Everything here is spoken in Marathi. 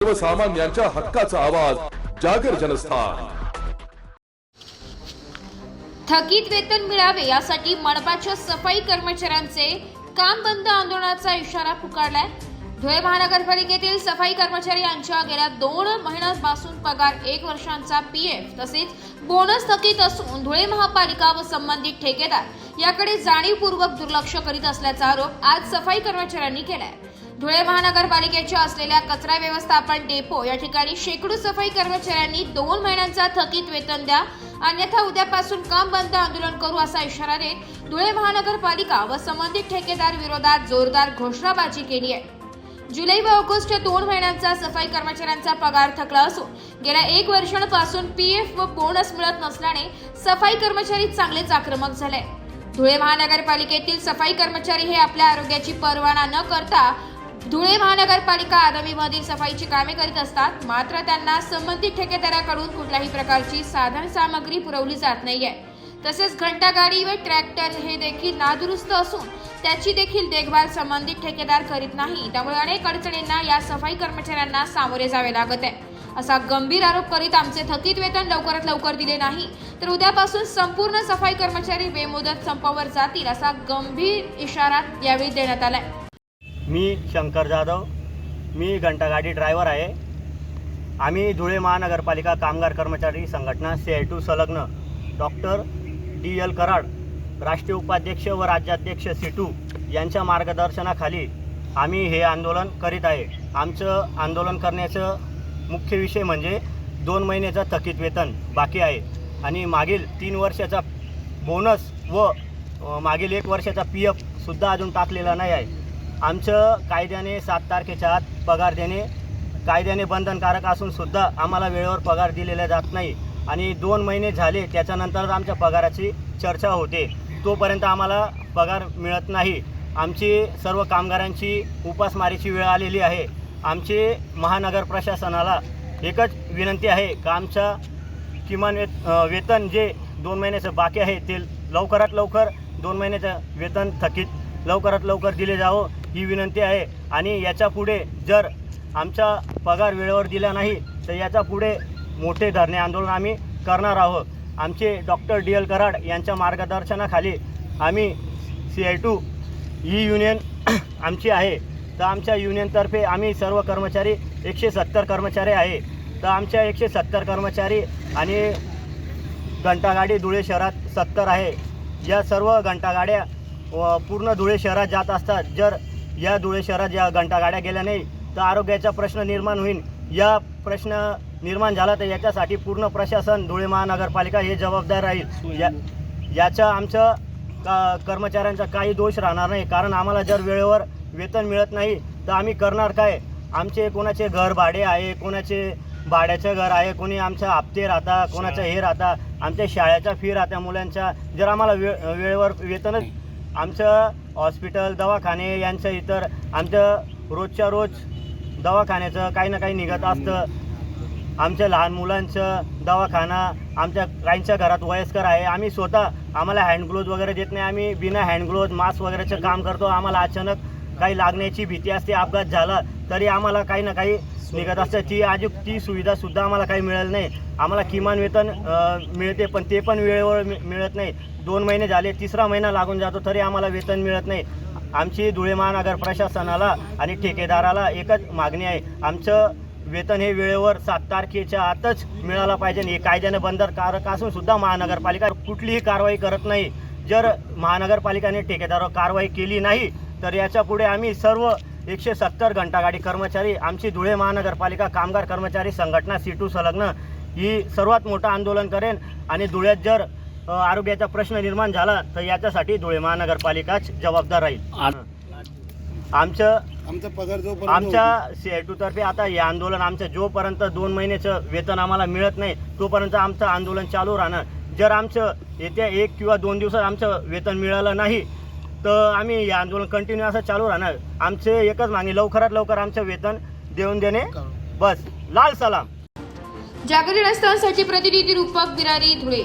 सर्वसामान्यांच्या हक्काचा आवाज जागर जनस्थान। थकीत वेतन मिळावे यासाठी मनपाच्या सफाई कर्मचाऱ्यांचे काम बंद आंदोलनाचा इशारा पुकारलाय। धुळे महानगरपालिकेतील सफाई कर्मचारी यांच्या गेल्या 2 महिन्यांपासून पगार 1 वर्षांचा पीएफ तसेच बोनस थकीत असून धुळे महापालिका व संबंधित ठेकेदार याकडे जाणीवपूर्वक दुर्लक्ष करीत असल्याचा आरोप आज सफाई कर्मचाऱ्यांनी केलाय। धुळे महानगरपालिकेच्या असलेल्या कचरा व्यवस्थापन डेपो या ठिकाणी शेकडो सफाई कर्मचाऱ्यांनी 2 महिन्यांचा थकीत वेतन द्या अन्यथा उद्यापासून काम बंद आंदोलन करू असा इशारा देत धुळे महानगरपालिका व संबंधित ठेकेदार विरोधात जोरदार घोषणाबाजी केली आहे। जुलै व ऑगस्ट या 2 महिन्यांचा सफाई कर्मचाऱ्यांचा पगार थकला असून गेल्या 1 वर्षांपासून पीएफ व बोनस मिळत नसल्याने सफाई कर्मचारी चांगलेच आक्रमक झाले। धुळे महानगरपालिकेतील सफाई कर्मचारी हे आपल्या आरोग्याची पर्वा न करता धुळे महानगरपालिका आगामीमधील सफाईची कामे करीत असतात, मात्र त्यांना संबंधित ठेकेदाराकडून कुठल्याही प्रकारची साधन सामग्री पुरवली जात नाहीये। तसेच घंटागाडी व ट्रॅक्टर हे देखील नादुरुस्त असून त्याची देखील देखभाल संबंधित ठेकेदार करीत नाही। त्यामुळे अनेक अडचणींना या सफाई कर्मचाऱ्यांना सामोरे जावे लागत आहे असा गंभीर आरोप करीत आमचे थकीत वेतन लवकरात लवकर दिले नाही तर उद्यापासून संपूर्ण सफाई कर्मचारी बेमुदत संपावर जातील असा गंभीर इशारा यावेळी देण्यात आलाय। मी शंकर जाधव, मी घंटागाडी ड्रायव्हर आहे। आम्ही धुळे महानगरपालिका कामगार कर्मचारी संघटना CI2 संलग्न डॉक्टर DL कराड राष्ट्रीय उपाध्यक्ष व राज्याध्यक्ष C2 यांच्या मार्गदर्शनाखाली आम्ही हे आंदोलन करीत आहे। आमचं आंदोलन करण्याचं मुख्य विषय म्हणजे 2 महिन्याचा थकीत वेतन बाकी आहे आणि मागील 3 वर्षाचा बोनस व मागील 1 वर्षाचा PF सुद्धा अजून टाकलेला नाही आहे। आमचं कायद्याने 7 तारखेच्या आत पगार देणे कायद्याने बंधनकारक असून सुद्धा आम्हाला वेळेवर पगार दिलेला जात नाही आणि 2 महिने झाले त्याच्यानंतर आमच्या पगाराची चर्चा होते, तोपर्यंत आम्हाला पगार मिळत नाही। आमची सर्व कामगारांची उपासमारीची वेळ आलेली आहे। आमचे महानगर प्रशासनाला एकच विनंती आहे का आमच्या किमान वेतन जे 2 महिन्याचं बाकी आहे ते लवकरात लवकर 2 महिन्याचं वेतन थकीत लवकरात लवकर दिले जावं ही विनंती आहे। आणि याच्या पुढे जर आमचा पगार वेळेवर दिला नाही तर याच्या पुढे मोठे धरणे आंदोलन आम्ही करणार आहोत। आमचे डॉक्टर DL कराड यांच्या मार्गदर्शनाखाली आम्ही CI2 ही युनियन आमची आहे। तर आमच्या युनियनतर्फे आम्ही सर्व कर्मचारी 170 कर्मचारी आहे। तर आमच्या 170 कर्मचारी आणि घंटागाडी धुळे शहरात 70 आहे। या सर्व घंटागाड्या पूर्ण धुळे शहरात जात असतात। जर या धुळे शहरात या घंटागाड्या गेल्या नाही तर आरोग्याचा प्रश्न निर्माण होईल। या प्रश्न निर्माण झाला तर याच्यासाठी पूर्ण प्रशासन धुळे महानगरपालिका हे जबाबदार राहील। याचा आमच्या कर्मचाऱ्यांचा काही दोष राहणार नाही, कारण आम्हाला जर वेळेवर वेतन मिळत नाही तर आम्ही करणार काय। आमचे कोणाचे घर भाडे आहे, कोणाचे भाड्याचं घर आहे, कोणी आमच्या हप्ते राहता, कोणाचं हे राहता, आमच्या शाळेच्या फी राहत्या मुलांच्या। जर आम्हाला वेळेवर वेतनच आमचं हॉस्पिटल दवाखाने यांचं इतर आमचं रोजच्या रोज दवाखान्याचं काही ना काही निघत असतं। आमच्या लहान मुलांचं दवाखाना, आमच्या काहींच्या घरात वयस्कर आहे, आम्ही स्वतः आम्हाला हँडग्लोव्ज वगैरे देत नाही, आम्ही बिना हँडग्लोव्ज मास्क वगैरेचं काम करतो। आम्हाला अचानक काही लागण्याची भीती असते, अपघात झाला तरी आम्हाला काही ना काही निघत असतं। ती सुविधासुद्धा आम्हाला काही मिळालं नाही। आम्हाला किमान वेतन मिळते पण ते पण वेळेवर मिळत नाही। 2 महिने झाले, 3रा महिना लागून जातो तरी आम्हाला वेतन मिळत नाही। आमची धुळे महानगर प्रशासनाला आणि ठेकेदाराला एकच मागणी आहे, आमचं वेतन हे वेळेवर 7 तारखेच्या आतच मिळालं पाहिजे। हे कायद्याने बंधनकारक असून सुद्धा महानगरपालिका कुठलीही कारवाई करत नाही। जर महानगरपालिकेने ठेकेदारावर कारवाई केली नाही तर याच्या पुढे आम्ही सर्व 170 घंटागाडी कर्मचारी आमची धुळे महानगरपालिका कामगार कर्मचारी संघटना C2 संलग्न ही सर्वात मोठं आंदोलन करेन आणि धुळ्यात जर आरोग्याचा प्रश्न निर्माण झाला तर याच्यासाठी धुळे महानगरपालिकाच जबाबदार राहील। आमच्या CI2 तर्फे आता हे आंदोलन आमचं जोपर्यंत 2 महिन्याचं वेतन आम्हाला मिळत नाही तोपर्यंत आमचं आंदोलन चालू राहणार। जर आमचं येत्या 1 किंवा 2 दिवसात आमचं वेतन मिळालं नाही तर आम्ही हे आंदोलन कंटिन्यू असं चालू राहणार। आमचे एकच मागणी लवकरात लवकर आमचं वेतन देऊन देणे, बस। लाल सलाम। जागरण स्थानसाठी प्रतिनिधी रूपक बिरारी धुळे।